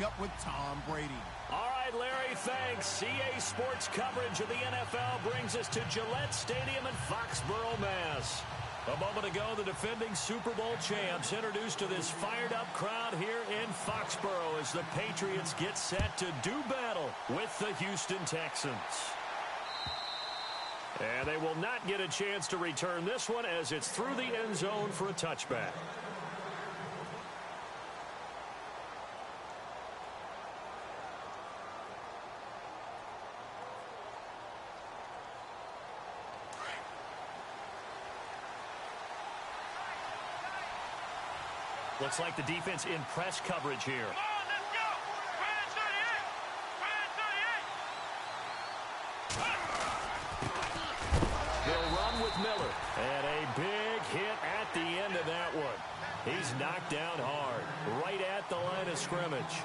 keeping up with Tom Brady. All right, Larry, thanks. CA Sports coverage of the NFL brings us to Gillette Stadium in Foxborough, Mass. A moment ago, the defending Super Bowl champs introduced to this fired-up crowd here in Foxborough as the Patriots get set to do battle with the Houston Texans. And they will not get a chance to return this one as it's through the end zone for a touchback. Looks like the defense in press coverage here. Come on, let's go! Brand 38! They'll run with Miller. And a big hit at the end of that one. He's knocked down hard, right at the line of scrimmage.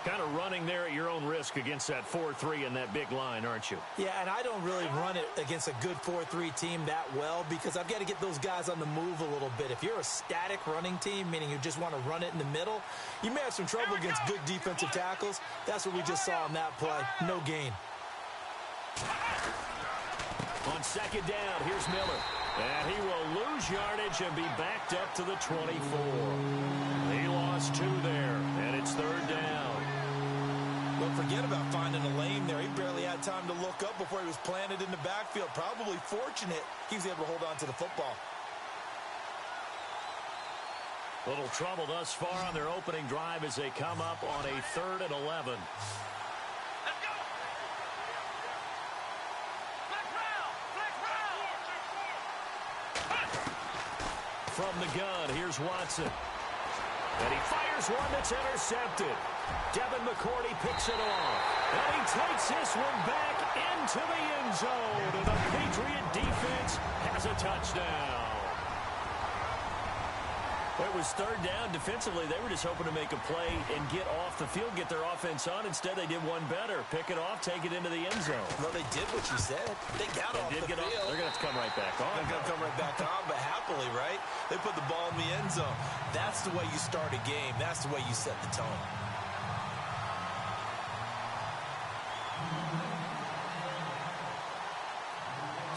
Kind of running there at your own risk against that 4-3 and that big line, aren't you? Yeah, and I don't really run it against a good 4-3 team that well because I've got to get those guys on the move a little bit. If you're a static running team, meaning you just want to run it in the middle, you may have some trouble against good defensive tackles. That's what we just saw on that play. No gain. On second down, here's Miller. And he will lose yardage and be backed up to the 24. He lost 2 there, and it's third down. But forget about finding a lane there. He barely had time to look up before he was planted in the backfield. Probably fortunate he was able to hold on to the football. Little trouble thus far on their opening drive as they come up on a 3rd and 11. Let's go! Flex round! From the gun, here's Watson. And he fires one that's intercepted. Devin McCourty picks it off. And he takes this one back into the end zone. And the Patriot defense has a touchdown. It was third down. Defensively, they were just hoping to make a play and get off the field, get their offense on. Instead, they did one better. Pick it off, take it into the end zone. Well, they did what you said. They got off the field. They're going to have to come right back on. They're going to come right back on, but happily, right? They put the ball in the end zone. That's the way you start a game. That's the way you set the tone.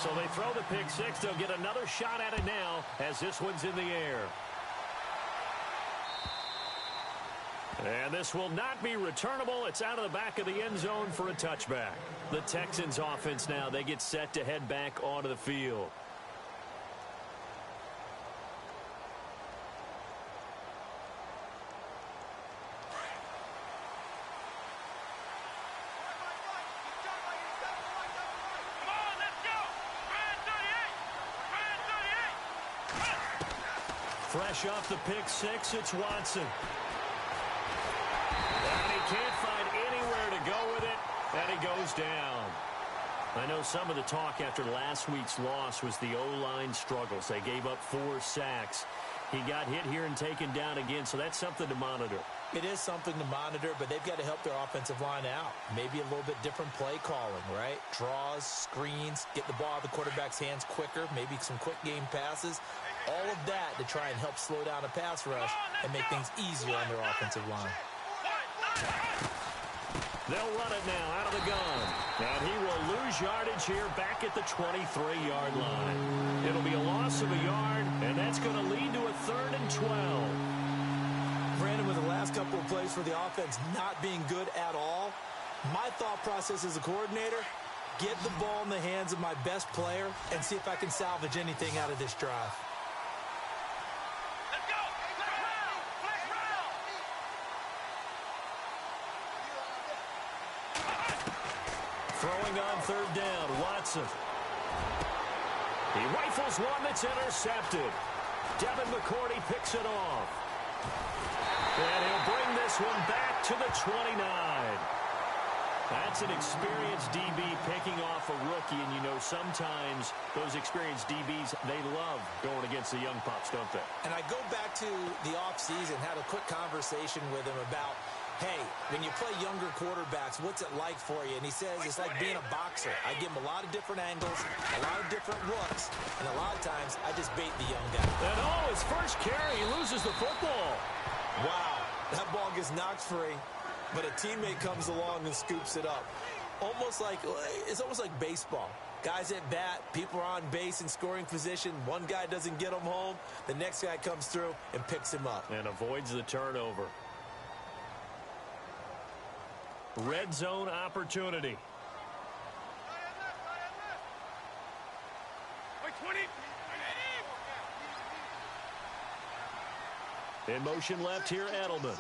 So they throw the pick six. They'll get another shot at it now as this one's in the air. And this will not be returnable. It's out of the back of the end zone for a touchback. The Texans offense now, they get set to head back onto the field. Come on, let's go! Brand 38! Fresh off the pick six, it's Watson. And he can't find anywhere to go with it, and he goes down. I know some of the talk after last week's loss was the O-line struggles. They gave up 4 sacks. He got hit here and taken down again, so that's something to monitor. It is something to monitor, but they've got to help their offensive line out. Maybe a little bit different play calling, right? Draws, screens, get the ball out of the quarterback's hands quicker, maybe some quick game passes. All of that to try and help slow down a pass rush and make things easier on their offensive line. They'll run it now out of the gun. And he will lose yardage here back at the 23-yard line. It'll be a loss of a yard, and that's going to lead to a 3rd and 12. Brandon, with the last couple of plays for the offense not being good at all, my thought process as a coordinator, get the ball in the hands of my best player and see if I can salvage anything out of this drive. Let's go! Flex round! Flex round! Throwing on 3rd down, Watson. He rifles one that's intercepted. Devin McCourty picks it off. And he'll bring this one back to the 29. That's an experienced DB picking off a rookie, and you know sometimes those experienced DBs, they love going against the young pups, don't they? And I go back to the offseason, had a quick conversation with him about, hey, when you play younger quarterbacks, what's it like for you? And he says it's like being a boxer. I give him a lot of different angles, a lot of different looks, and a lot of times I just bait the young guy. And his first carry, he loses the football. Wow. That ball gets knocked free, but a teammate comes along and scoops it up. It's almost like baseball. Guys at bat, people are on base in scoring position. One guy doesn't get him home. The next guy comes through and picks him up. And avoids the turnover. Red zone opportunity. In motion left here, Edelman.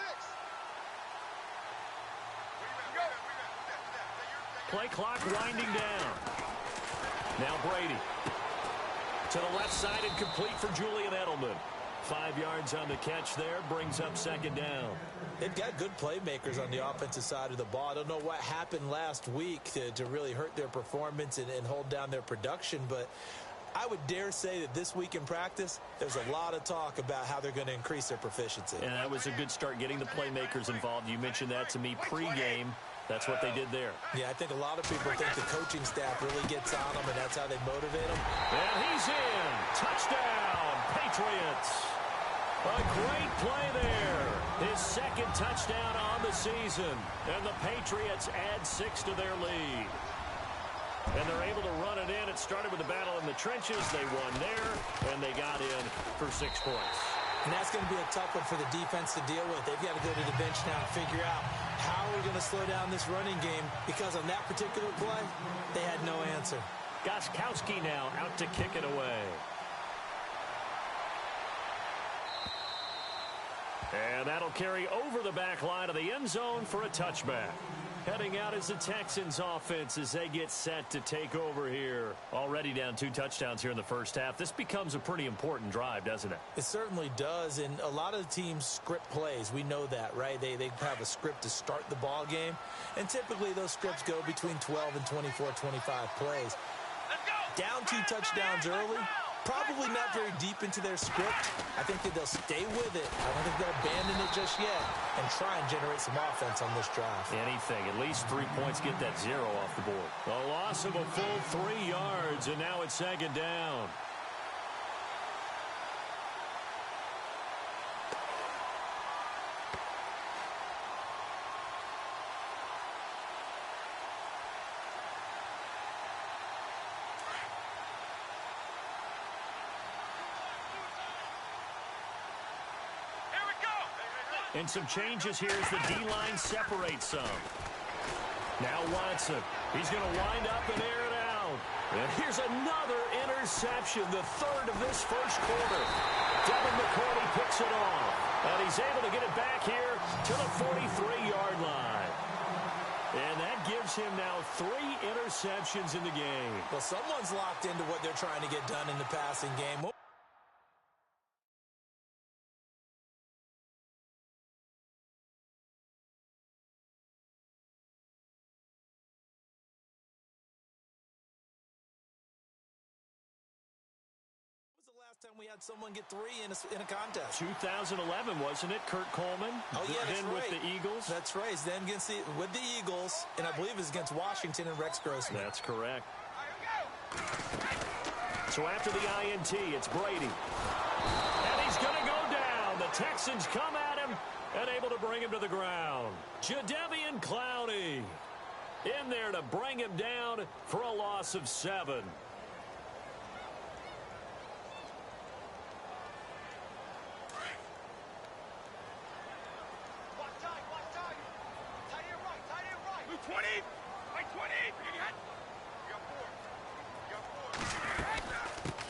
Play clock winding down. Now Brady. To the left side and complete for Julian Edelman. 5 yards on the catch there, brings up second down. They've got good playmakers on the offensive side of the ball. I don't know what happened last week to really hurt their performance and hold down their production, but I would dare say that this week in practice, there's a lot of talk about how they're going to increase their proficiency. And that was a good start, getting the playmakers involved. You mentioned that to me pregame. That's what they did there. Yeah, I think a lot of people think the coaching staff really gets on them, and that's how they motivate them. And he's in. Touchdown, Patriots. A great play there. His second touchdown on the season. And the Patriots add 6 to their lead. And they're able to run it in. It started with a battle in the trenches. They won there, and they got in for 6 points. And that's going to be a tough one for the defense to deal with. They've got to go to the bench now and figure out how we're going to slow down this running game, because on that particular play, they had no answer. Gostkowski now out to kick it away. And that'll carry over the back line of the end zone for a touchback. Heading out is the Texans offense as they get set to take over here. Already down 2 touchdowns here in the first half. This becomes a pretty important drive, doesn't it? It certainly does, and a lot of the teams script plays. We know that, right? They have a script to start the ball game, and typically those scripts go between 12 and 24, 25 plays. Down 2 touchdowns early, probably not very deep into their script. I think that they'll stay with it. I don't think they'll abandon it just yet and try and generate some offense on this drive. Anything. At least 3 points, get that 0 off the board. A loss of a full 3 yards, and now it's second down. And some changes here as the D-line separates some. Now Watson. He's going to wind up and air it out. And here's another interception, the 3rd of this first quarter. Devin McCourty picks it off. And he's able to get it back here to the 43-yard line. And that gives him now 3 interceptions in the game. Well, someone's locked into what they're trying to get done in the passing game. Last time we had someone get 3 in a contest. 2011, wasn't it? Kurt Coleman. Oh, yeah, that's then right. With the Eagles. That's right. It's then with the Eagles, and I believe it's against Washington and Rex Grossman. That's correct. So after the INT, it's Brady. And he's going to go down. The Texans come at him and able to bring him to the ground. Jadeveon Clowney in there to bring him down for a loss of 7.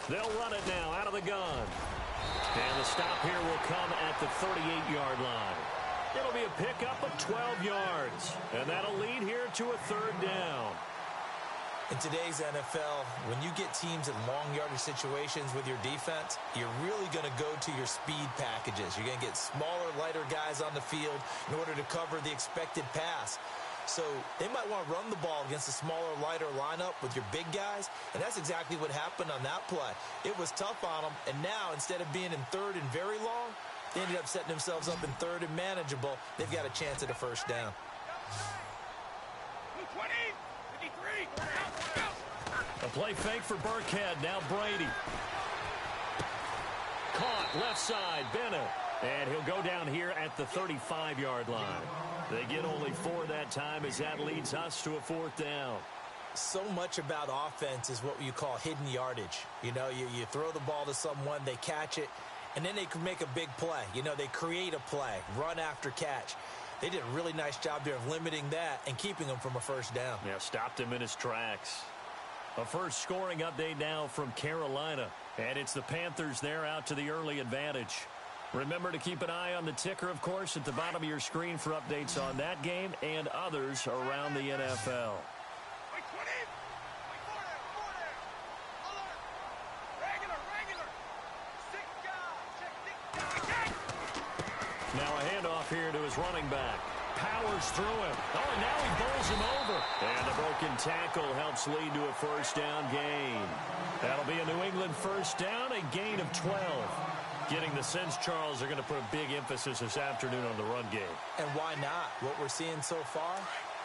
They'll run it now out of the gun. And the stop here will come at the 38-yard line. It'll be a pickup of 12 yards. And that'll lead here to a 3rd down. In today's NFL, when you get teams in long yardage situations with your defense, you're really going to go to your speed packages. You're going to get smaller, lighter guys on the field in order to cover the expected pass. So they might want to run the ball against a smaller, lighter lineup with your big guys, and that's exactly what happened on that play. It was tough on them, and now instead of being in 3rd and very long, they ended up setting themselves up in 3rd and manageable. They've got a chance at a 1st down. A play fake for Burkhead. Now Brady. Caught left side. Bennett. And he'll go down here at the 35-yard line. They get only 4 that time as that leads us to a 4th down. So much about offense is what you call hidden yardage. You know, you throw the ball to someone, they catch it, and then they can make a big play. You know, they create a play, run after catch. They did a really nice job there of limiting that and keeping him from a first down. Yeah, stopped him in his tracks. A first scoring update now from Carolina. And it's the Panthers there out to the early advantage. Remember to keep an eye on the ticker, of course, at the bottom of your screen for updates on that game and others around the NFL. Now a handoff here to his running back. Powers through him. Oh, and now he bowls him over. And a broken tackle helps lead to a first down gain. That'll be a New England first down, a gain of 12. Getting the sense, Charles, they're going to put a big emphasis this afternoon on the run game. And why not? What we're seeing so far,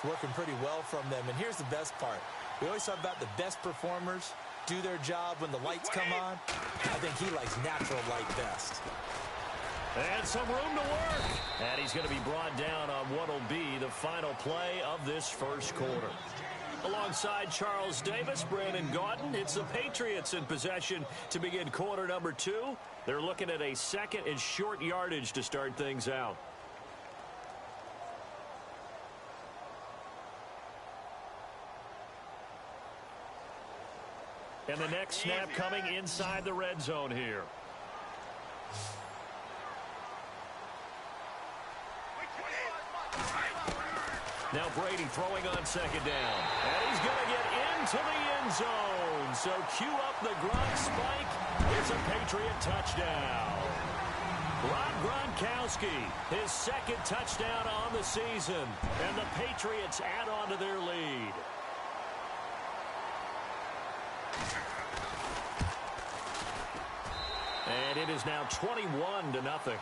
working pretty well from them. And here's the best part. We always talk about the best performers do their job when the lights come on. I think he likes natural light best. And some room to work. And he's going to be brought down on what will be the final play of this first quarter. Alongside Charles Davis, Brandon Gaudin, it's the Patriots in possession to begin quarter number 2. They're looking at a second and short yardage to start things out. And the next snap coming inside the red zone here. Now Brady throwing on second down. And he's going to get into the end zone. So cue up the Gronk spike. It's a Patriot touchdown. Rob Gronkowski, his second touchdown on the season. And the Patriots add on to their lead. And it is now 21-0.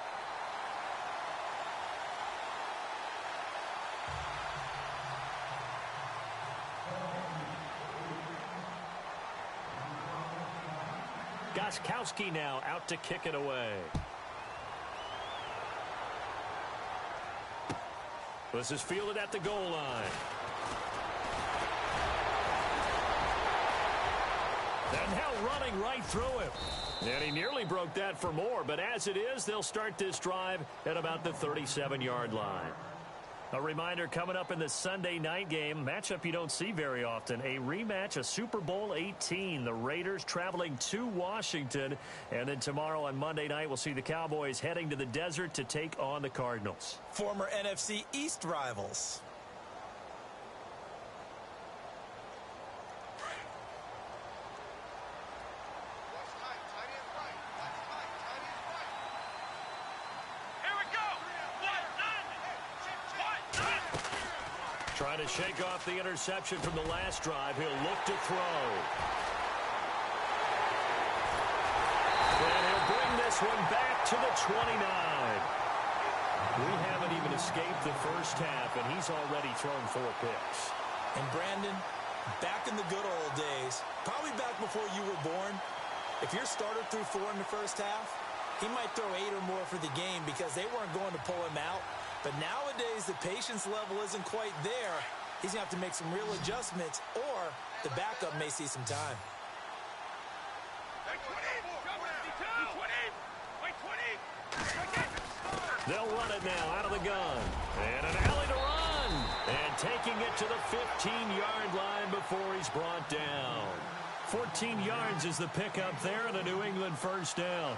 Gostkowski now out to kick it away. This is fielded at the goal line. And now running right through him. And he nearly broke that for more, but as it is, they'll start this drive at about the 37-yard line. A reminder coming up in the Sunday night game, matchup you don't see very often, a rematch of Super Bowl 18. The Raiders traveling to Washington. And then tomorrow on Monday night, we'll see the Cowboys heading to the desert to take on the Cardinals. Former NFC East rivals. Trying to shake off the interception from the last drive. He'll look to throw. And he'll bring this one back to the 29. We haven't even escaped the first half, and he's already thrown 4 picks. And Brandon, back in the good old days, probably back before you were born, if your starter threw 4 in the first half, he might throw 8 or more for the game because they weren't going to pull him out. But nowadays, the patience level isn't quite there. He's going to have to make some real adjustments, or the backup may see some time. They'll run it now out of the gun. And an alley to run. And taking it to the 15-yard line before he's brought down. 14 yards is the pickup there, and a New England first down.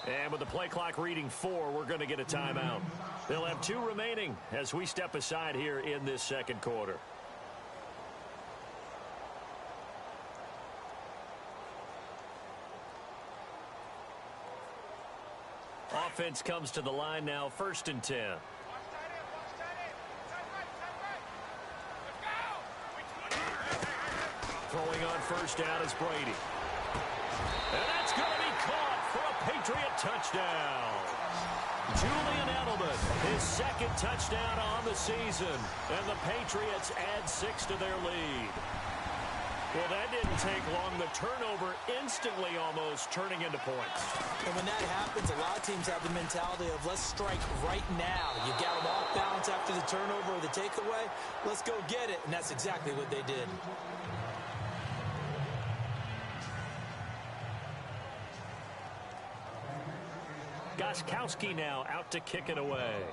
And with the play clock reading 4, we're going to get a timeout. They'll have 2 remaining as we step aside here in this second quarter. Offense comes to the line now, 1st and 10. Throwing on first down is Brady. And that's going to be caught for a Patriot touchdown. Julian Edelman, his second touchdown on the season. And the Patriots add 6 to their lead. Well, that didn't take long. The turnover instantly almost turning into points. And when that happens, a lot of teams have the mentality of let's strike right now. You got them off balance after the turnover or the takeaway. Let's go get it. And that's exactly what they did. Gostkowski now out to kick it away.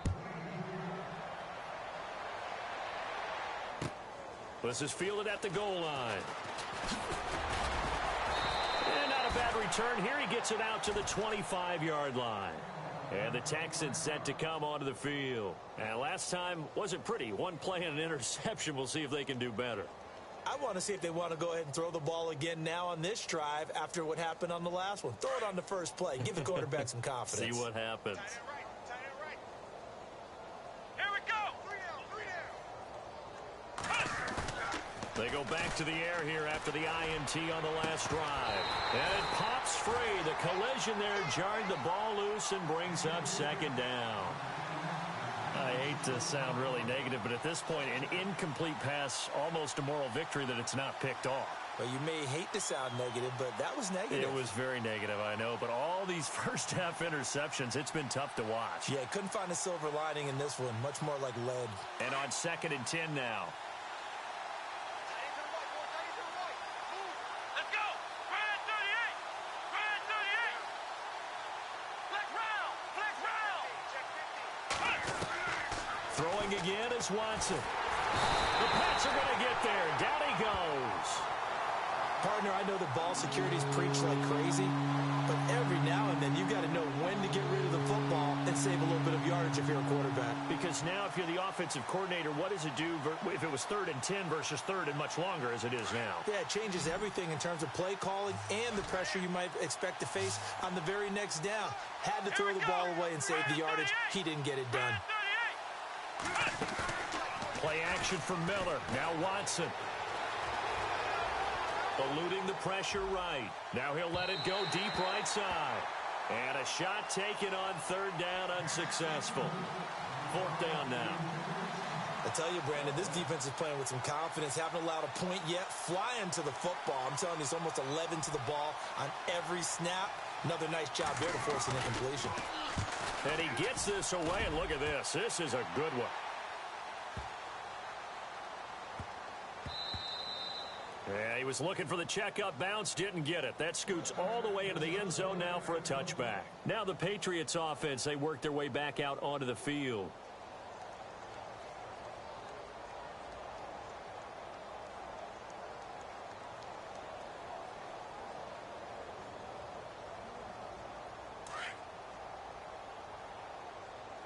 This is fielded at the goal line. And not a bad return here. He gets it out to the 25-yard line. And the Texans set to come onto the field. And last time wasn't pretty. One play and an interception. We'll see if they can do better. I want to see if they want to go ahead and throw the ball again now on this drive after what happened on the last one. Throw it on the first play. Give the quarterback some confidence. See what happens. Here we go. They go back to the air here after the INT on the last drive. And it pops free. The collision there jarred the ball loose and brings up second down. I hate to sound really negative, but at this point, an incomplete pass, almost a moral victory that it's not picked off. Well, you may hate to sound negative, but that was negative. It was very negative, I know. But all these first-half interceptions, it's been tough to watch. Yeah, couldn't find a silver lining in this one. Much more like lead. And on 2nd and 10 now. Let's go. Grand 38. Grand 38. Flex round. Flex round. Throwing again is Watson. The Pats are going to get there. Down he goes. Partner, I know the ball security's preached like crazy, but every now and then you've got to know when to get rid of the football and save a little bit of yardage if you're a quarterback. Because now if you're the offensive coordinator, what does it do if it was 3rd and 10 versus 3rd and much longer as it is now? Yeah, it changes everything in terms of play calling and the pressure you might expect to face on the very next down. Had to throw the ball away and save the yardage. He didn't get it done. Play action for Miller. Now Watson. Eluding the pressure right. Now he'll let it go deep right side. And a shot taken on 3rd down, unsuccessful. 4th down now. I tell you, Brandon, this defense is playing with some confidence. Haven't allowed a point yet. Flying to the football. I'm telling you, it's almost 11 to the ball on every snap. Another nice job there to force an incompletion. And he gets this away, and look at this. This is a good one. Yeah, he was looking for the checkup bounce, didn't get it. That scoots all the way into the end zone now for a touchback. Now the Patriots offense, they work their way back out onto the field.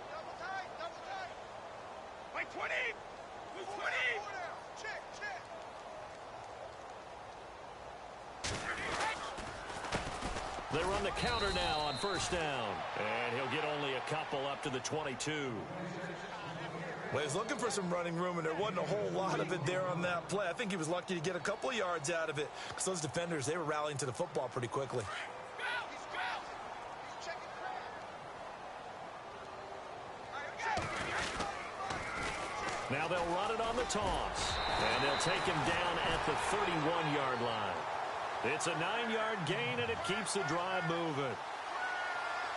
Double tight. Wait, 20. Move 20. Check. They run the counter now on 1st down. And he'll get only a couple up to the 22. Well, he's looking for some running room, and there wasn't a whole lot of it there on that play. I think he was lucky to get a couple of yards out of it because those defenders, they were rallying to the football pretty quickly. Now they'll run it on the toss. And they'll take him down at the 31-yard line. It's a 9-yard gain, and it keeps the drive moving.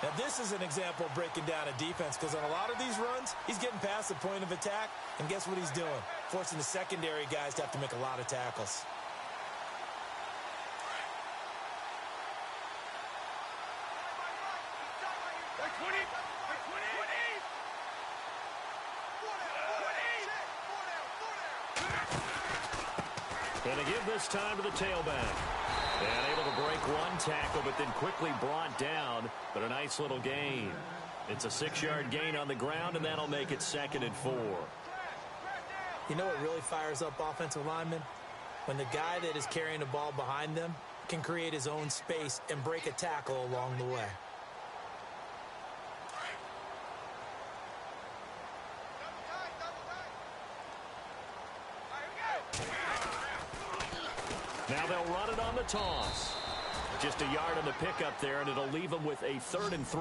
Now, this is an example of breaking down a defense because on a lot of these runs, he's getting past the point of attack, and guess what he's doing? Forcing the secondary guys to have to make a lot of tackles. And they give this time to the tailback. And able to break one tackle, but then quickly brought down. But a nice little gain. It's a 6-yard gain on the ground, and that'll make it 2nd and 4. You know what really fires up offensive linemen? When the guy that is carrying the ball behind them can create his own space and break a tackle along the way. Now they'll run it on the toss. Just a yard on the pickup there, and it'll leave them with a 3rd and 3.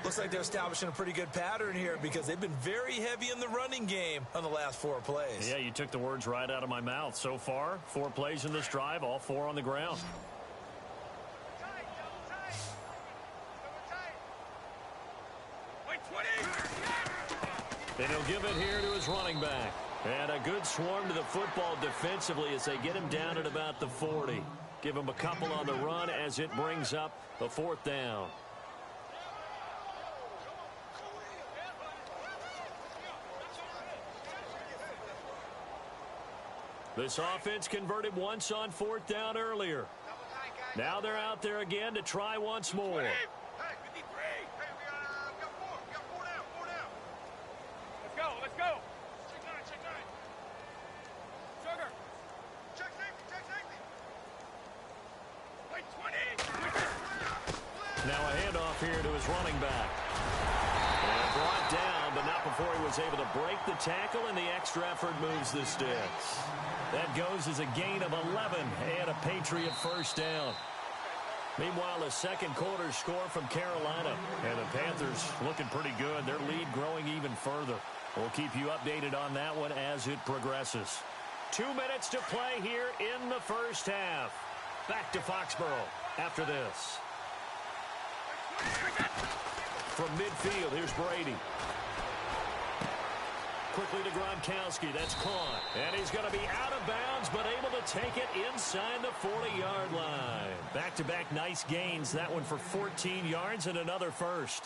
Looks like they're establishing a pretty good pattern here because they've been very heavy in the running game on the last 4 plays. Yeah, you took the words right out of my mouth. So far, 4 plays in this drive, all 4 on the ground. And he'll give it here to his running back. And a good swarm to the football defensively as they get him down at about the 40. Give him a couple on the run as it brings up the 4th down. This offense converted once on 4th down earlier. Now they're out there again to try once more. Let's go. Check 9. Sugar. Check safety. Wait, 20. Now a handoff here to his running back. And brought down, but not before he was able to break the tackle, and the extra effort moves the sticks. That goes as a gain of 11 and a Patriot first down. Meanwhile, a second quarter score from Carolina. And the Panthers looking pretty good. Their lead growing even further. We'll keep you updated on that one as it progresses. 2 minutes to play here in the first half. Back to Foxborough after this. From midfield, here's Brady. Quickly to Gronkowski. That's caught. And he's going to be out of bounds, but able to take it inside the 40-yard line. Back-to-back nice gains. That one for 14 yards and another first.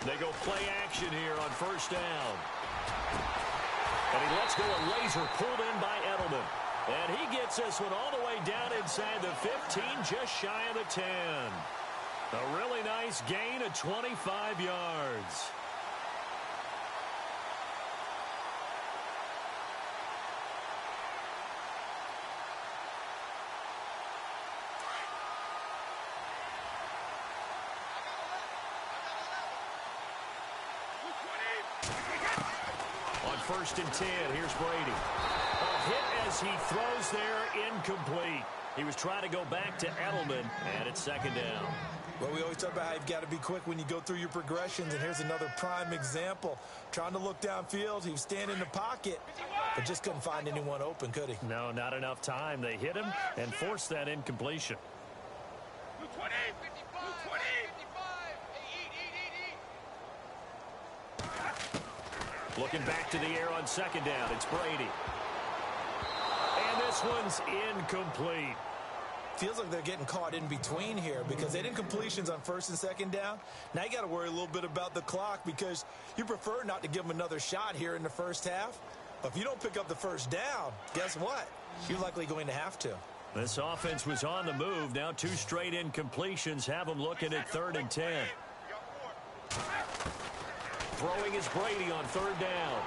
They go play action here on first down. And he lets go a laser pulled in by Edelman. And he gets this one all the way down inside the 15, just shy of the 10. A really nice gain of 25 yards. First and 10. Here's Brady. A hit as he throws there, incomplete. He was trying to go back to Edelman, and it's second down. Well, we always talk about how you've got to be quick when you go through your progressions, and here's another prime example. Trying to look downfield, he was standing in the pocket, but just couldn't find anyone open, could he? No, not enough time. They hit him and forced that incompletion. 220, 220. Looking back to the air on second down. It's Brady. And this one's incomplete. Feels like they're getting caught in between here because they didn't completions on first and second down. Now you got to worry a little bit about the clock because you prefer not to give them another shot here in the first half. But if you don't pick up the first down, guess what? You're likely going to have to. This offense was on the move. Now 2 straight incompletions have them looking at 3rd and 10. Throwing is Brady on 3rd down.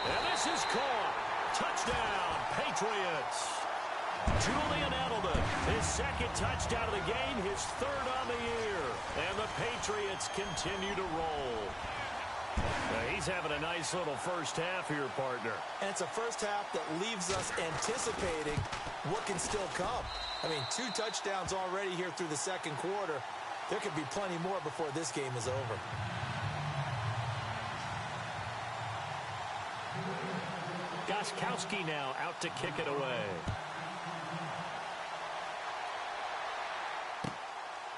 And this is caught. Touchdown, Patriots. Julian Edelman, his second touchdown of the game, his 3rd on the year. And the Patriots continue to roll. Now he's having a nice little first half here, partner. And it's a first half that leaves us anticipating what can still come. I mean, 2 touchdowns already here through the second quarter. There could be plenty more before this game is over. Gostkowski now out to kick it away.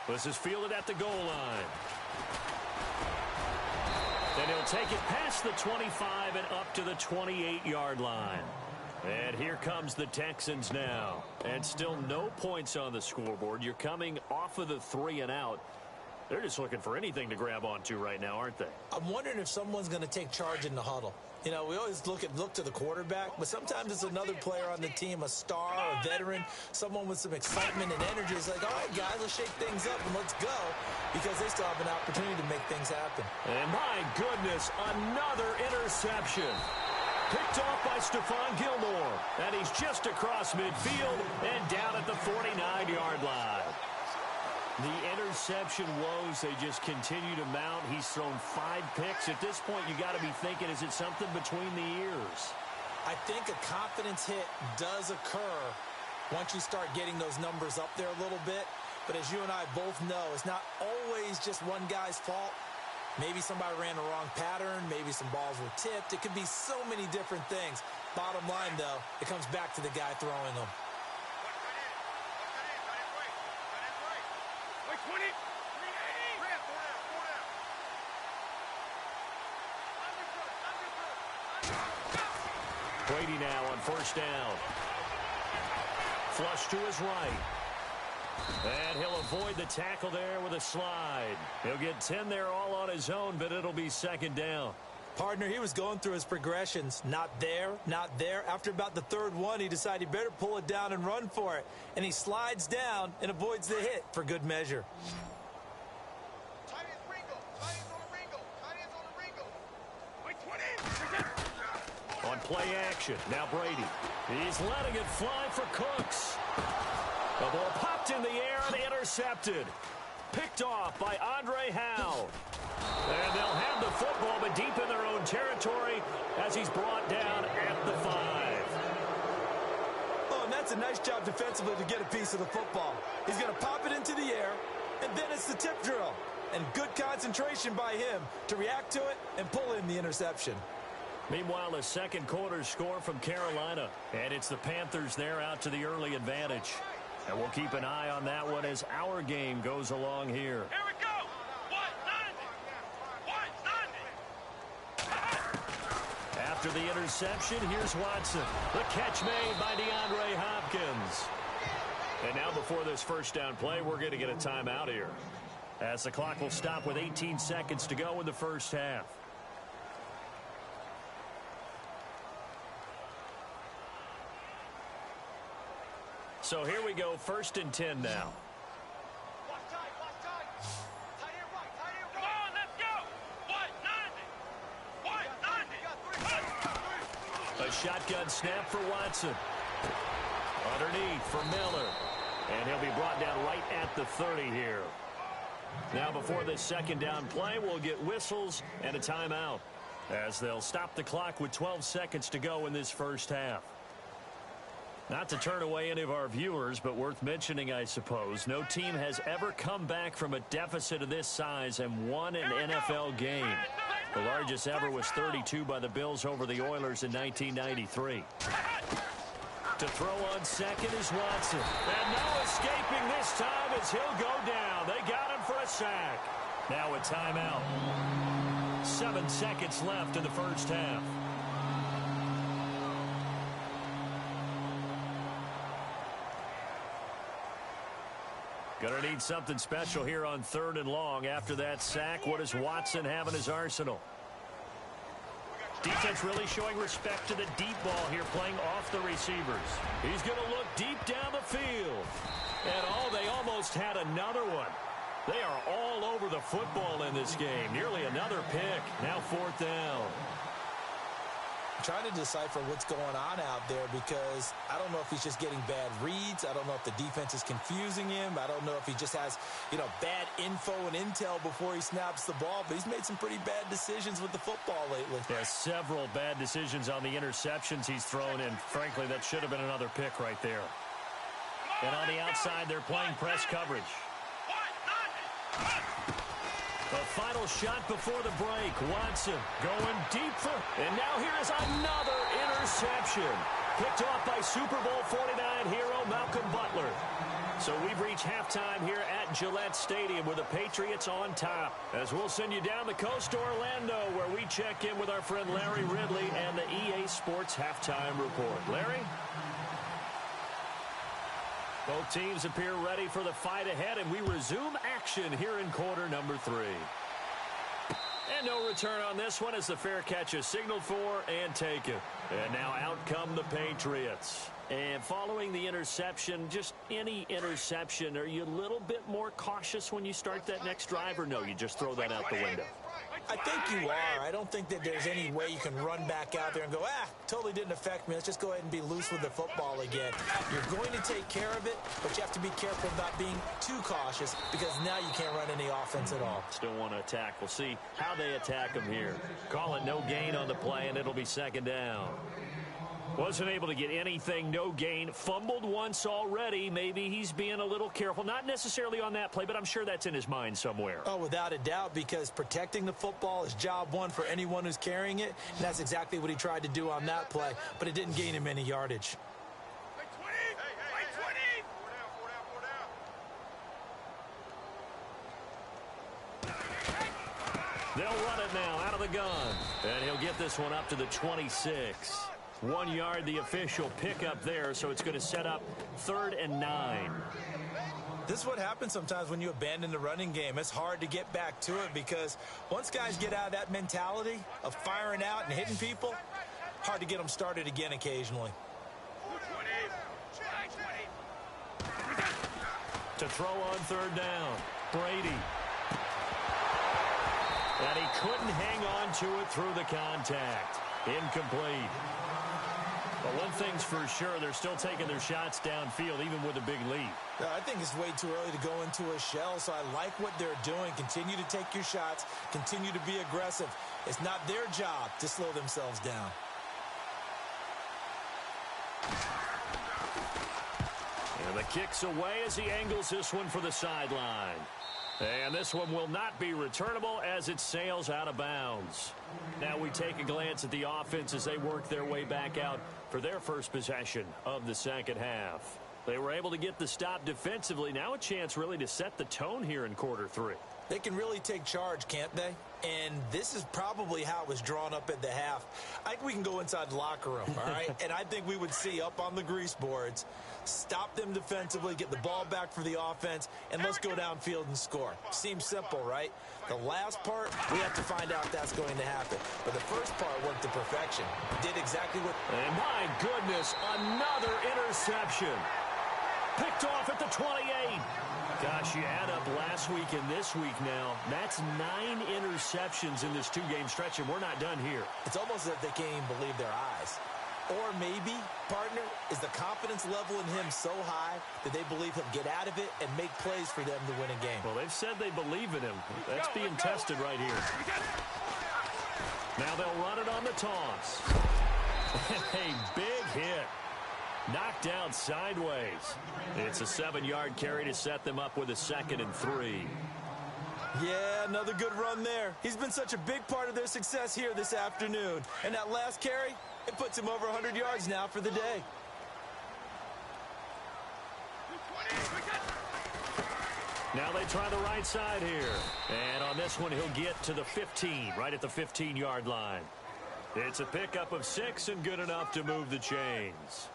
This is fielded at the goal line. Then he'll take it past the 25 and up to the 28-yard line. And here comes the Texans now. And still no points on the scoreboard. You're coming off of the 3 and out. They're just looking for anything to grab onto right now, aren't they? I'm wondering if someone's going to take charge in the huddle. You know, we always look to the quarterback, but sometimes it's another player on the team, a star, a veteran, someone with some excitement and energy. It's like, all right, guys, let's shake things up and let's go, because they still have an opportunity to make things happen. And my goodness, another interception. Picked off by Stephon Gilmore, and he's just across midfield and down at the 49-yard line. The interception woes, they just continue to mount. He's thrown 5 picks. At this point, you got to be thinking, is it something between the ears? I think a confidence hit does occur once you start getting those numbers up there a little bit. But as you and I both know, it's not always just one guy's fault. Maybe somebody ran the wrong pattern. Maybe some balls were tipped. It could be so many different things. Bottom line, though, it comes back to the guy throwing them. 20, 380. Brady now on first down. Flush to his right. And he'll avoid the tackle there with a slide. He'll get 10 there all on his own, but it'll be second down. Partner, he was going through his progressions. Not there, not there. After about the third one, he decided he better pull it down and run for it. And he slides down and avoids the hit for good measure. On play action, now Brady. He's letting it fly for Cooks. The ball popped in the air and intercepted. Picked off by Andre Howe. And they'll have the football, but deep in their own territory as he's brought down at the 5. Oh, and that's a nice job defensively to get a piece of the football. He's going to pop it into the air, and then it's the tip drill. And good concentration by him to react to it and pull in the interception. Meanwhile, a second quarter score from Carolina. And it's the Panthers there out to the early advantage. And we'll keep an eye on that one as our game goes along here. Here we go. 190. After the interception, here's Watson. The catch made by DeAndre Hopkins. And now before this first down play, we're going to get a timeout here, as the clock will stop with 18 seconds to go in the first half. So here we go, 1st and 10 now. Come on, let's go. 190. A shotgun snap for Watson. Underneath for Miller. And he'll be brought down right at the 30 here. Now before this second down play, we'll get whistles and a timeout, as they'll stop the clock with 12 seconds to go in this first half. Not to turn away any of our viewers, but worth mentioning, I suppose, no team has ever come back from a deficit of this size and won an NFL game. The largest ever was 32 by the Bills over the Oilers in 1993. To throw on second is Watson. And no escaping this time as he'll go down. They got him for a sack. Now a timeout. 7 seconds left in the first half. Gonna need something special here on 3rd and long. After that sack, what does Watson have in his arsenal? Defense really showing respect to the deep ball here, playing off the receivers. He's going to look deep down the field. And they almost had another one. They are all over the football in this game. Nearly another pick. Now 4th down. Trying to decipher what's going on out there, because I don't know if he's just getting bad reads. I don't know if the defense is confusing him. I don't know if he just has, bad info and intel before he snaps the ball. But he's made some pretty bad decisions with the football lately. Yeah, several bad decisions on the interceptions he's thrown, and frankly, that should have been another pick right there. And on the outside, they're playing press coverage. The final shot before the break. Watson going deep for... And now here is another interception. Picked off by Super Bowl 49 hero Malcolm Butler. So we've reached halftime here at Gillette Stadium with the Patriots on top, as we'll send you down the coast to Orlando, where we check in with our friend Larry Ridley and the EA Sports Halftime Report. Larry? Both teams appear ready for the fight ahead, and we resume action here in quarter number 3. And no return on this one as the fair catch is signaled for and taken. And now out come the Patriots. And following the interception, just any interception, are you a little bit more cautious when you start that next drive, or no, you just throw that out the window? I think you are. I don't think that there's any way you can run back out there and go, totally didn't affect me. Let's just go ahead and be loose with the football again. You're going to take care of it, but you have to be careful about being too cautious because now you can't run any offense at all. Still want to attack. We'll see how they attack them here. Call it no gain on the play, and it'll be second down. Wasn't able to get anything, no gain. Fumbled once already. Maybe he's being a little careful. Not necessarily on that play, but I'm sure that's in his mind somewhere. Oh, without a doubt, because protecting the football is job one for anyone who's carrying it. And that's exactly what he tried to do on that play, but it didn't gain him any yardage. They'll run it now out of the gun. And he'll get this one up to the 26. 1 yard, the official pickup there, so it's going to set up 3rd and 9. This is what happens sometimes when you abandon the running game. It's hard to get back to it because once guys get out of that mentality of firing out and hitting people, hard to get them started again occasionally. To throw on 3rd down, Brady. And he couldn't hang on to it through the contact. Incomplete. But one thing's for sure, they're still taking their shots downfield, even with a big lead. I think it's way too early to go into a shell, so I like what they're doing. Continue to take your shots. Continue to be aggressive. It's not their job to slow themselves down. And the kick's away as he angles this one for the sideline. And this one will not be returnable as it sails out of bounds. Now we take a glance at the offense as they work their way back out for their first possession of the second half. They were able to get the stop defensively. Now a chance really to set the tone here in quarter 3. They can really take charge, can't they? And this is probably how it was drawn up at the half. I think we can go inside the locker room, all right? And I think we would see up on the grease boards, stop them defensively, get the ball back for the offense, and let's go downfield and score. Seems simple, right? The last part, we have to find out if that's going to happen. But the first part worked to perfection. Did exactly what... And my goodness, another interception. Picked off at the 28. Gosh, you add up last week and this week now. That's 9 interceptions in this 2-game stretch, and we're not done here. It's almost as if they can't even believe their eyes. Or maybe, partner, is the confidence level in him so high that they believe he'll get out of it and make plays for them to win a game. Well, they've said they believe in him. That's being tested right here. Now they'll run it on the toss. A big hit. Knocked down sideways. It's a 7-yard carry to set them up with a 2nd and 3. Yeah, another good run there. He's been such a big part of their success here this afternoon. And that last carry, it puts him over 100 yards now for the day. Now they try the right side here. And on this one, he'll get to the 15, right at the 15-yard line. It's a pickup of 6 and good enough to move the chains.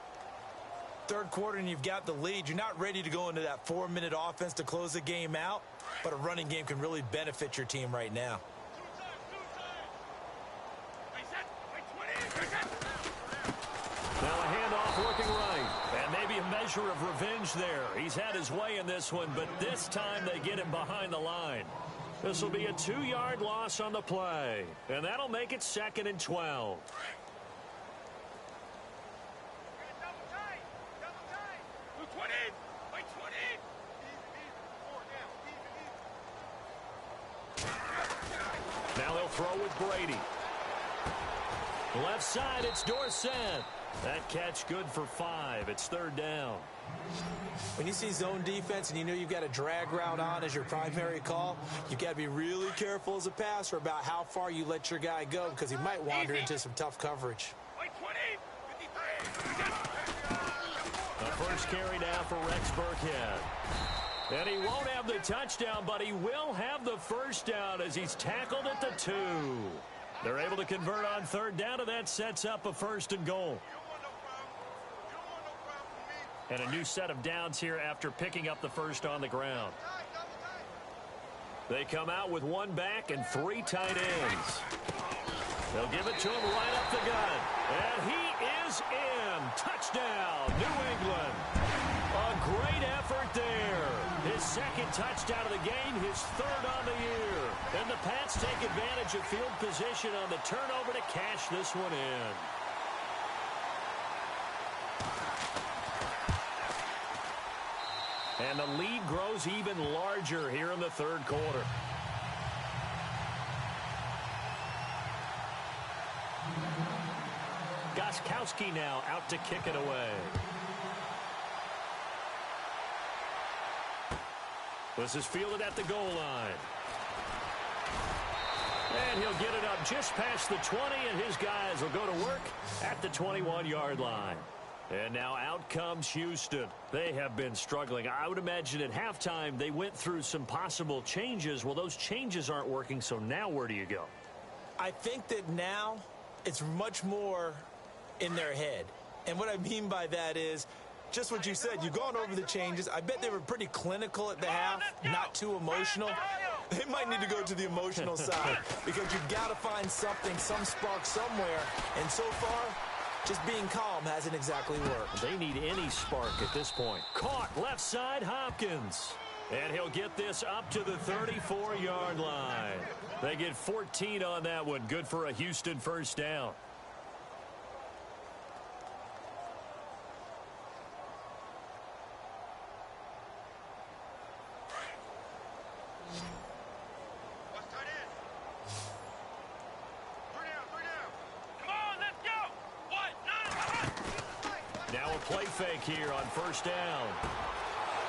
Third quarter and you've got the lead. You're not ready to go into that 4-minute offense to close the game out, but a running game can really benefit your team right now. Now a handoff working right, and maybe a measure of revenge there. He's had his way in this one, but this time they get him behind the line. This will be a 2-yard loss on the play, and that'll make it 2nd and 12. Now they'll throw with Brady. Left side, it's Dorsett. That catch good for 5. It's 3rd down. When you see zone defense and you know you've got a drag route on as your primary call, you've got to be really careful as a passer about how far you let your guy go because he might wander into some tough coverage. The first carry now for Rex Burkhead. And he won't have the touchdown, but he will have the first down as he's tackled at the 2. They're able to convert on 3rd down, and that sets up a 1st and goal. And a new set of downs here after picking up the first on the ground. They come out with one back and 3 tight ends. They'll give it to him right up the gut. And he is in. Touchdown, New England. A great effort there. His second touchdown of the game, his 3rd on the year. And the Pats take advantage of field position on the turnover to cash this one in. And the lead grows even larger here in the 3rd quarter. Gostkowski now out to kick it away. This is fielded at the goal line. And he'll get it up just past the 20, and his guys will go to work at the 21-yard line. And now out comes Houston. They have been struggling. I would imagine at halftime they went through some possible changes. Well, those changes aren't working, so now where do you go? I think that now it's much more in their head. And what I mean by that is just what you said. You've gone over the changes. I bet they were pretty clinical at the half, not too emotional. They might need to go to the emotional side because you've got to find something, some spark somewhere. And so far, just being calm hasn't exactly worked. They need any spark at this point. Caught left side, Hopkins. And he'll get this up to the 34-yard line. They get 14 on that one. Good for a Houston first down. Play fake here on first down.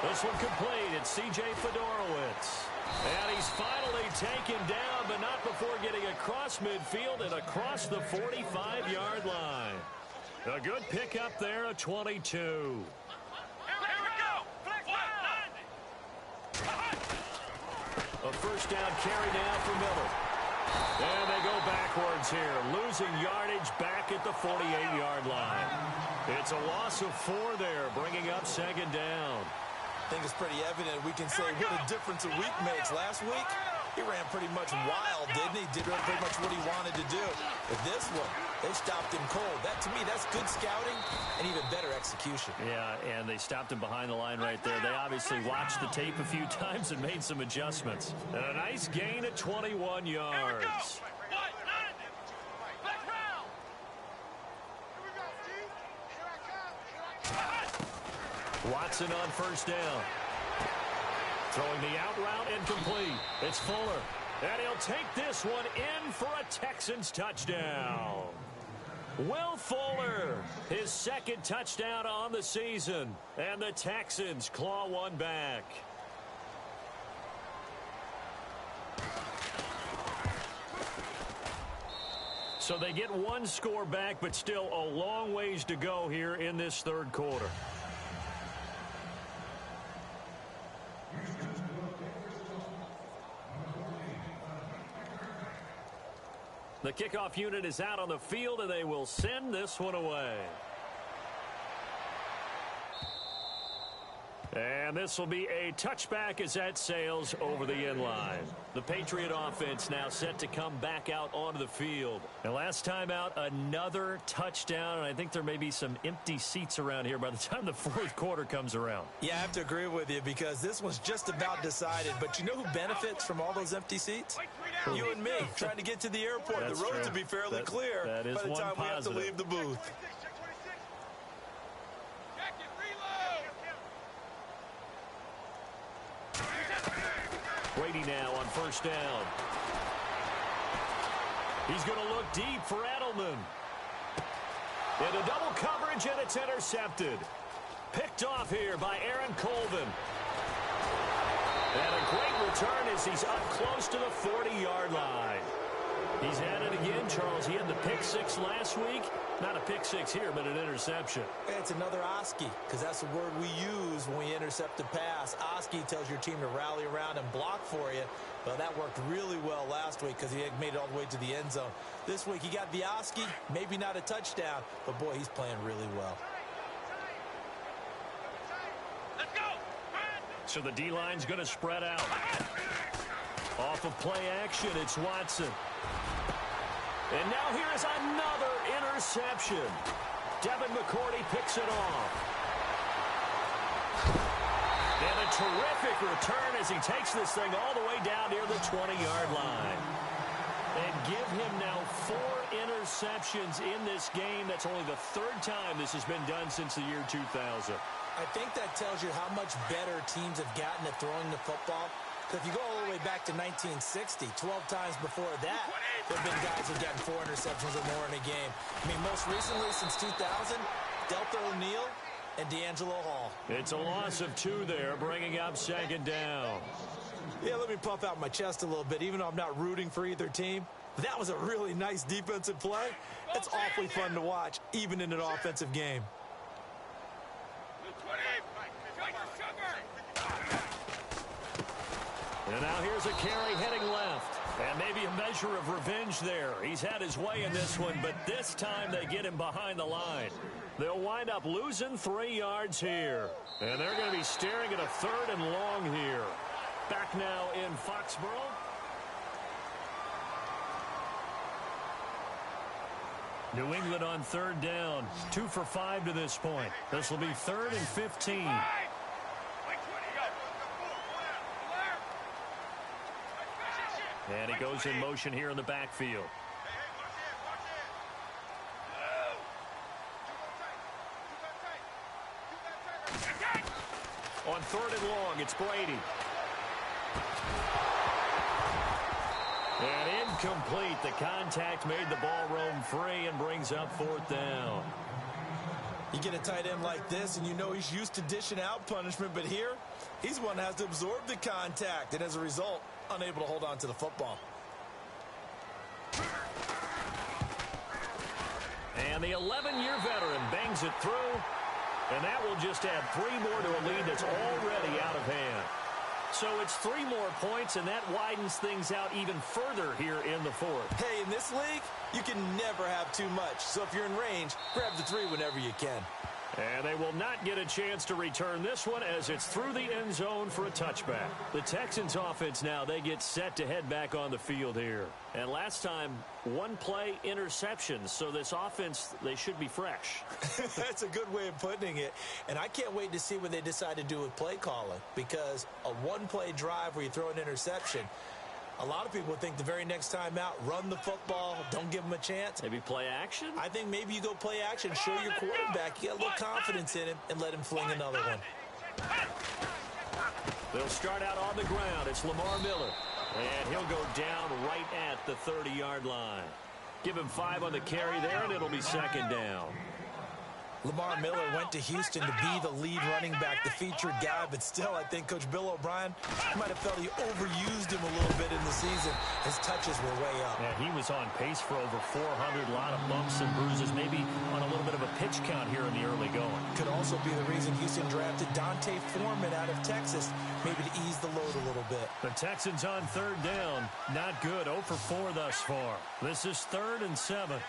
This one complete. It's C.J. Fedorowicz. And he's finally taken down, but not before getting across midfield and across the 45-yard line. A good pickup there, a 22. Here we go. A first down carry down for Miller. And they go backwards here, losing yardage back at the 48-yard line. It's a loss of 4 there, bringing up second down. I think it's pretty evident we can say what a difference a week makes. Last week, he ran pretty much wild, didn't he? Did pretty much what he wanted to do. But this one, they stopped him cold. That, to me, that's good scouting and even better execution. Yeah, and they stopped him behind the line right there. They obviously watched the tape a few times and made some adjustments. And a nice gain at 21 yards. Watson on first down. Throwing the out route incomplete. It's Fuller. And he'll take this one in for a Texans touchdown. Will Fuller, his second touchdown on the season. And the Texans claw one back. So they get one score back, but still a long ways to go here in this 3rd quarter. The kickoff unit is out on the field, and they will send this one away. And this will be a touchback as that sails over the end line. The Patriot offense now set to come back out onto the field. And last time out, another touchdown, and I think there may be some empty seats around here by the time the 4th quarter comes around. Yeah, I have to agree with you because this one's just about decided. But you know who benefits from all those empty seats? You and me, trying to get to the airport. That's the roads true. will be fairly clear that is by the time we have to leave the booth. Brady now on first down. He's going to look deep for Edelman. Into double coverage, and it's intercepted. Picked off here by Aaron Colvin. And a great return as he's up close to the 40-yard line. He's at it again, Charles. He had the pick 6 last week. Not a pick 6 here, but an interception. It's another Oski, because that's the word we use when we intercept a pass. Oski tells your team to rally around and block for you. Well, that worked really well last week because he had made it all the way to the end zone. This week, he got the Oski, maybe not a touchdown, but boy, he's playing really well. So the D-line's going to spread out. Off of play action, it's Watson. And now here is another interception. Devin McCourty picks it off. And a terrific return as he takes this thing all the way down near the 20-yard line. And give him now 4 interceptions in this game. That's only the 3rd time this has been done since the year 2000. I think that tells you how much better teams have gotten at throwing the football. Because if you go all the way back to 1960, 12 times before that, there have been guys who have gotten 4 interceptions or more in a game. I mean, most recently, since 2000, Delta O'Neal and D'Angelo Hall. It's a loss of 2 there, bringing up 2nd down. Yeah, let me puff out my chest a little bit, even though I'm not rooting for either team. That was a really nice defensive play. It's awfully fun to watch, even in an offensive game. And now here's a carry heading left. And maybe a measure of revenge there. He's had his way in this one, but this time they get him behind the line. They'll wind up losing 3 yards here. And they're going to be staring at a 3rd and long here. Back now in Foxborough. New England on 3rd down. 2 for 5 to this point. This will be 3rd and 15. And he goes in motion here in the backfield. On 3rd and long, it's Brady. And incomplete. The contact made the ball roam free and brings up 4th down. You get a tight end like this, and you know he's used to dishing out punishment, but here, he's one that has to absorb the contact, and as a result, unable to hold on to the football. And the 11-year veteran bangs it through, and that will just add 3 more to a lead that's already out of hand. So it's 3 more points, and that widens things out even further here in the 4th. Hey, in this league, you can never have too much. So if you're in range, grab the 3 whenever you can. And they will not get a chance to return this one as it's through the end zone for a touchback. The Texans offense now, they get set to head back on the field here. And last time, 1 play interceptions. So this offense, they should be fresh. That's a good way of putting it. And I can't wait to see what they decide to do with play calling. Because a 1-play drive where you throw an interception, a lot of people think the very next time out, run the football, don't give them a chance. Maybe play action? I think maybe you go play action, show your quarterback, you got a little confidence in him, and let him fling another one. They'll start out on the ground. It's Lamar Miller. And he'll go down right at the 30-yard line. Give him 5 on the carry there, and it'll be 2nd down. Lamar Miller went to Houston to be the lead running back, the featured guy, but still, I think Coach Bill O'Brien might have felt he overused him a little bit in the season. His touches were way up. Yeah, he was on pace for over 400, a lot of bumps and bruises, maybe on a little bit of a pitch count here in the early going. Could also be the reason Houston drafted Dante Foreman out of Texas, maybe to ease the load a little bit. The Texans on 3rd down, not good, 0 for 4 thus far. This is 3rd and 7.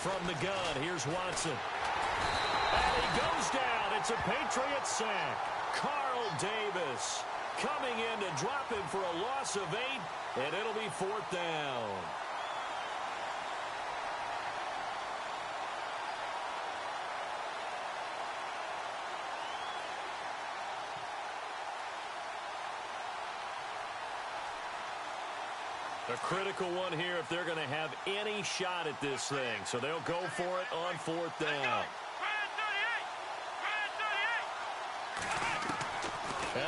From the gun, here's Watson. And he goes down. It's a Patriot sack. Carl Davis coming in to drop him for a loss of 8, and it'll be 4th down. A critical one here if they're going to have any shot at this thing. So they'll go for it on 4th down.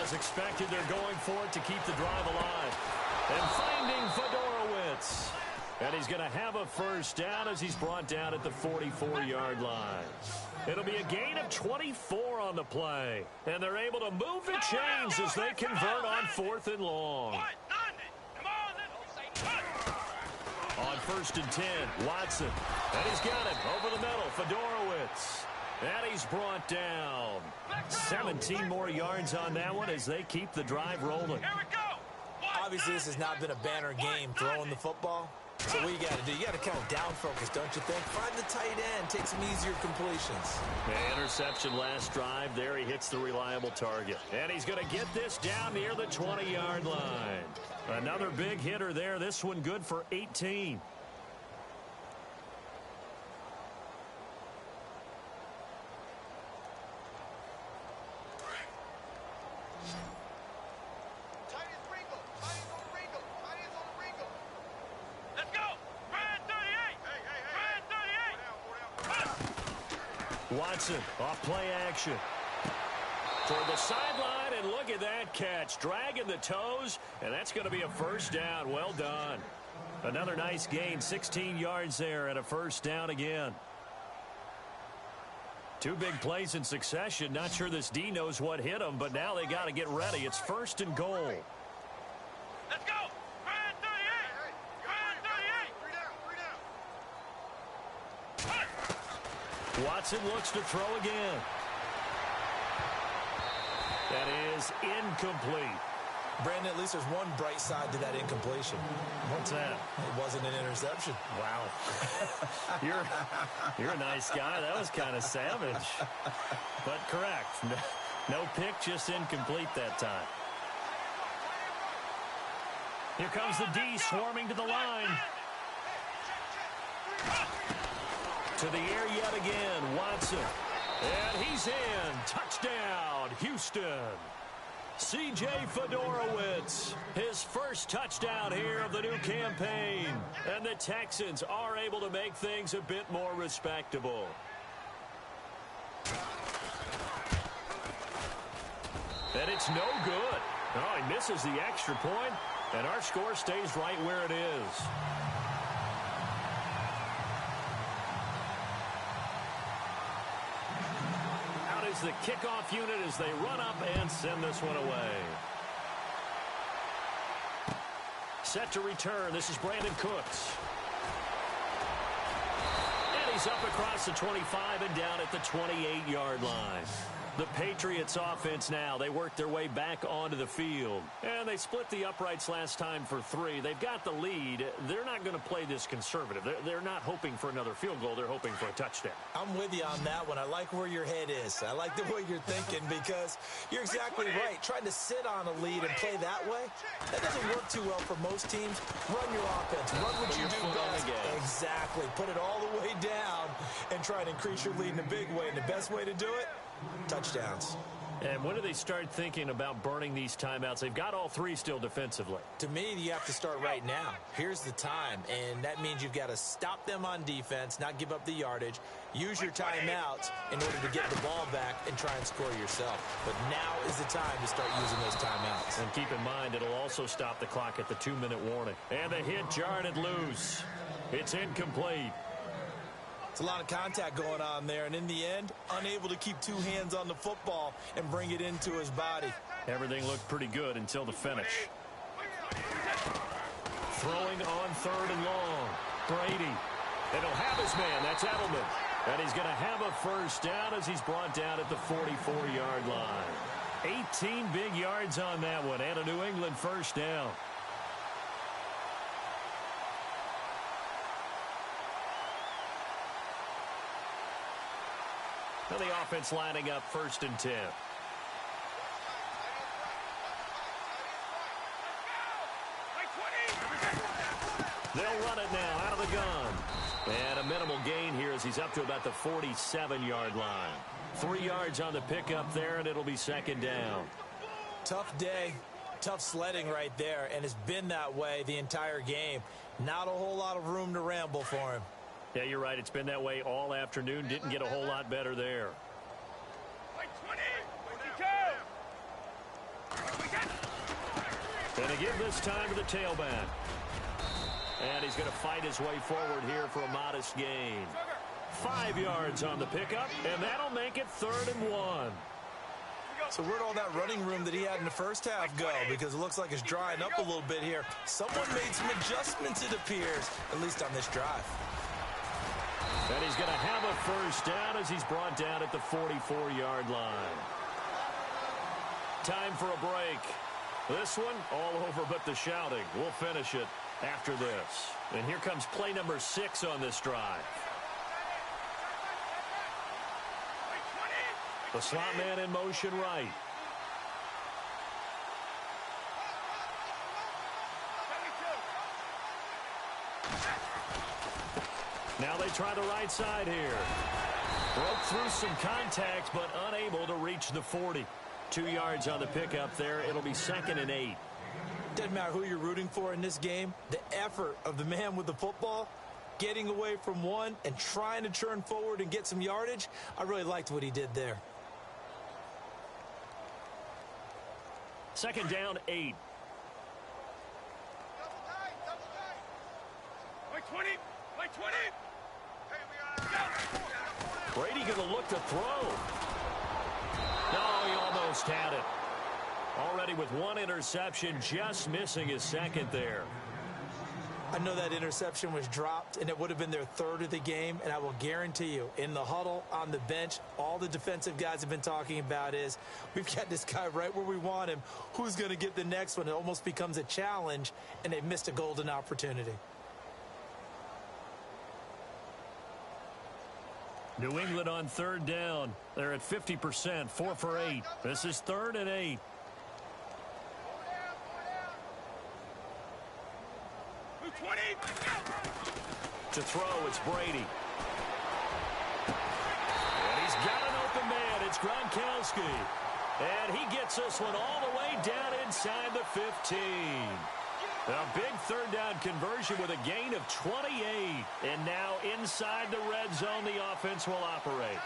As expected, they're going for it to keep the drive alive. And finding Fedorowicz. And he's going to have a 1st down as he's brought down at the 44-yard line. It'll be a gain of 24 on the play. And they're able to move the chains as they convert on 4th and long. On 1st and 10, Watson. And he's got it over the middle, Fedorowicz. And he's brought down. 17 more yards on that one as they keep the drive rolling. Obviously, this has not been a banner game throwing the football. So what you got to do, you got to kind of down focus, don't you think? Find the tight end, take some easier completions. The interception last drive. There he hits the reliable target. And he's going to get this down near the 20-yard line. Another big hitter there. This one good for 18. Watson off play action. Toward the sideline, and look at that catch. Dragging the toes, and that's going to be a first down. Well done. Another nice gain, 16 yards there and a first down again. Two big plays in succession. Not sure this D knows what hit him, but now they got to get ready. It's first and goal. Let's go. Watson looks to throw again. That is incomplete. Brandon, at least there's one bright side to that incompletion. What's that? It wasn't an interception. Wow. You're a nice guy. That was kind of savage. But correct. No pick, just incomplete that time. Here comes the D swarming to the line. To the air yet again, Watson. And he's in. Touchdown, Houston. C.J. Fedorowicz, his first touchdown here of the new campaign. And the Texans are able to make things a bit more respectable. And it's no good. Oh, he misses the extra point, and our score stays right where it is. The kickoff unit as they run up and send this one away. Set to return. This is Brandon Cooks. And he's up across the 25 and down at the 28-yard line. The Patriots offense now, they work their way back onto the field. And they split the uprights last time for 3. They've got the lead. They're not going to play this conservative. They're not hoping for another field goal. They're hoping for a touchdown. I'm with you on that one. I like where your head is. I like the way you're thinking because you're exactly right. Trying to sit on a lead and play that way, that doesn't work too well for most teams. Run your offense. Run what you do best. Exactly. Put it all the way down and try and increase your lead in a big way. And the best way to do it, touchdowns. And when do they start thinking about burning these timeouts? They've got all 3 still defensively. To me, you have to start right now. Here's the time, and that means you've got to stop them on defense, not give up the yardage, use your timeouts in order to get the ball back and try and score yourself. But now is the time to start using those timeouts. And keep in mind, it'll also stop the clock at the 2-minute warning. And the hit jarred it loose. It's incomplete. It's a lot of contact going on there, and in the end, unable to keep 2 hands on the football and bring it into his body. Everything looked pretty good until the finish. Throwing on 3rd and long. Brady. And he'll have his man. That's Edelman. And he's going to have a first down as he's brought down at the 44-yard line. 18 big yards on that one, and a New England first down. And the offense lining up 1st and 10. They'll run it now out of the gun. And a minimal gain here as he's up to about the 47-yard line. 3 yards on the pickup there, and it'll be 2nd down. Tough day, tough sledding right there, and it's been that way the entire game. Not a whole lot of room to ramble for him. Yeah, you're right. It's been that way all afternoon. Didn't get a whole lot better there. And to give this time to the tailback. And he's going to fight his way forward here for a modest gain. 5 yards on the pickup, and that'll make it 3rd and 1. So where'd all that running room that he had in the first half go? Because it looks like it's drying up a little bit here. Someone made some adjustments, it appears, at least on this drive. And he's going to have a first down as he's brought down at the 44-yard line. Time for a break. This one all over but the shouting. We'll finish it after this. And here comes play number 6 on this drive. The slot man in motion right. Now they try the right side here. Broke through some contact, but unable to reach the 40. 2 yards on the pickup there. It'll be 2nd and 8. Doesn't matter who you're rooting for in this game. The effort of the man with the football, getting away from one and trying to turn forward and get some yardage, I really liked what he did there. 2nd down, 8. Wait 20! Wait 20! Brady going to look to throw. No, he almost had it. Already with 1 interception, just missing his 2nd there. I know that interception was dropped, and it would have been their 3rd of the game, and I will guarantee you, in the huddle, on the bench, all the defensive guys have been talking about is, we've got this guy right where we want him. Who's going to get the next one? It almost becomes a challenge, and they've missed a golden opportunity. New England on 3rd down. They're at 50%, 4 for 8. This is 3rd and 8. To throw, it's Brady. And he's got an open man. It's Gronkowski. And he gets this one all the way down inside the 15. A big 3rd down conversion with a gain of 28. And now inside the red zone, the offense will operate.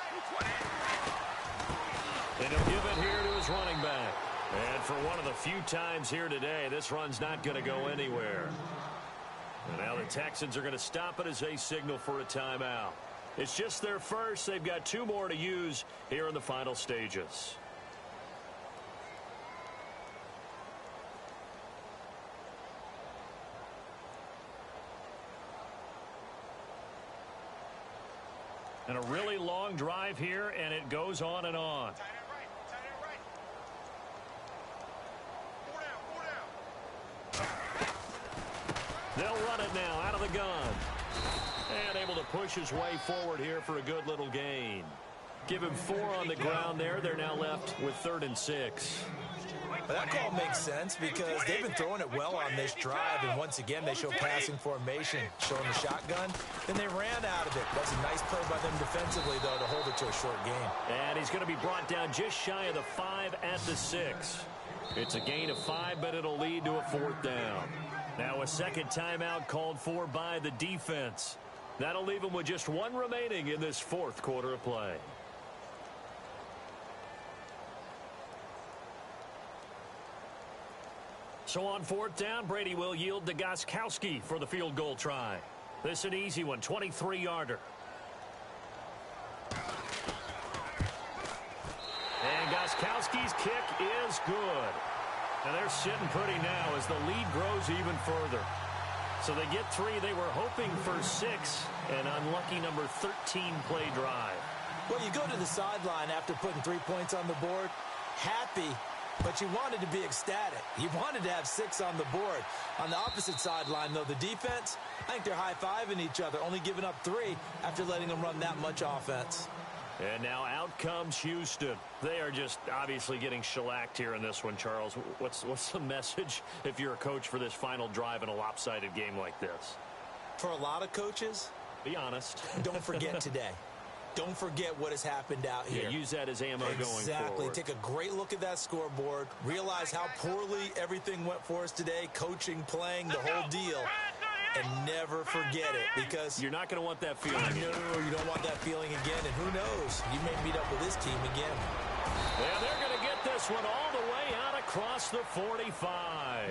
And he'll give it here to his running back. And for one of the few times here today, this run's not going to go anywhere. And now the Texans are going to stop it as they signal for a timeout. It's just their first. They've got 2 more to use here in the final stages. And a really long drive here, and it goes on and on. They'll run it now out of the gun. And able to push his way forward here for a good little gain. Give him 4 on the ground there. They're now left with 3rd and 6. That call makes sense because they've been throwing it well on this drive, and once again they show passing formation, showing the shotgun, and they ran out of it. That's a nice play by them defensively, though, to hold it to a short game. And he's going to be brought down just shy of the 5 at the 6. It's a gain of 5, but it'll lead to a 4th down. Now a 2nd timeout called for by the defense. That'll leave them with just 1 remaining in this 4th quarter of play. So on 4th down, Brady will yield to Gronkowski for the field goal try. This is an easy one, 23-yarder. And Gronkowski's kick is good. And they're sitting pretty now as the lead grows even further. So they get 3. They were hoping for 6. An unlucky number 13 play drive. Well, you go to the sideline after putting 3 points on the board, happy, but you wanted to be ecstatic. You wanted to have 6 on the board. On the opposite sideline, though, the defense, I think they're high-fiving each other, only giving up 3 after letting them run that much offense. And now out comes Houston. They are just obviously getting shellacked here in this one, Charles. What's the message if you're a coach for this final drive in a lopsided game like this? For a lot of coaches, be honest. Don't forget today. Don't forget what has happened out here. Yeah, use that as ammo going forward. Exactly. Take a great look at that scoreboard. Realize how poorly everything went for us today. Coaching, playing, the whole deal. And never forget it, because you're not going to want that feeling. No, you don't want that feeling again. And who knows? You may meet up with this team again. Yeah, they're going to get this one all the way out across the 45.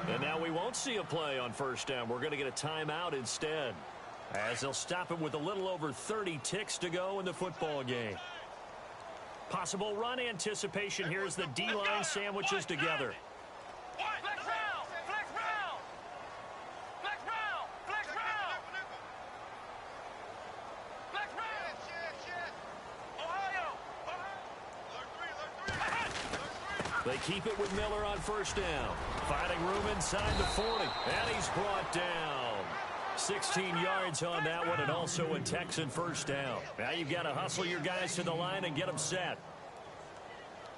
And now we won't see a play on 1st down. We're going to get a timeout instead, as they'll stop it with a little over 30 ticks to go in the football game. Possible run anticipation here as the D-line sandwiches together. They keep it with Miller on first down. Finding room inside the 40. And he's brought down. 16 yards on that one, and also a Texan first down. Now you've got to hustle your guys to the line and get them set.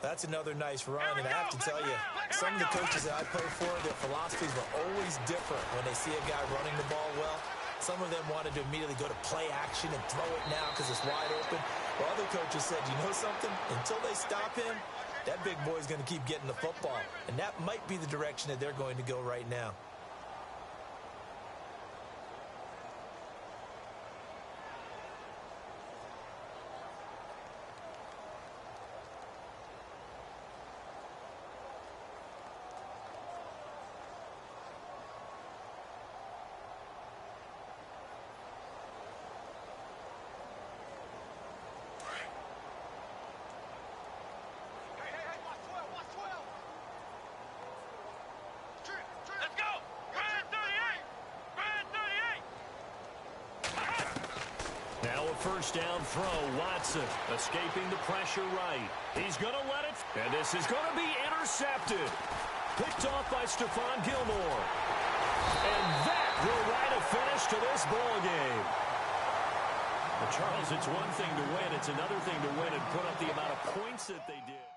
That's another nice run, and I have to tell you, some of the coaches that I played for, their philosophies were always different when they see a guy running the ball well. Some of them wanted to immediately go to play action and throw it now because it's wide open. While other coaches said, you know something? Until they stop him, that big boy's going to keep getting the football. And that might be the direction that they're going to go right now. First down throw, Watson escaping the pressure right. He's going to let it, and this is going to be intercepted. Picked off by Stephon Gilmore. And that will write a finish to this ball game. Well, Charles, it's one thing to win. It's another thing to win and put up the amount of points that they did.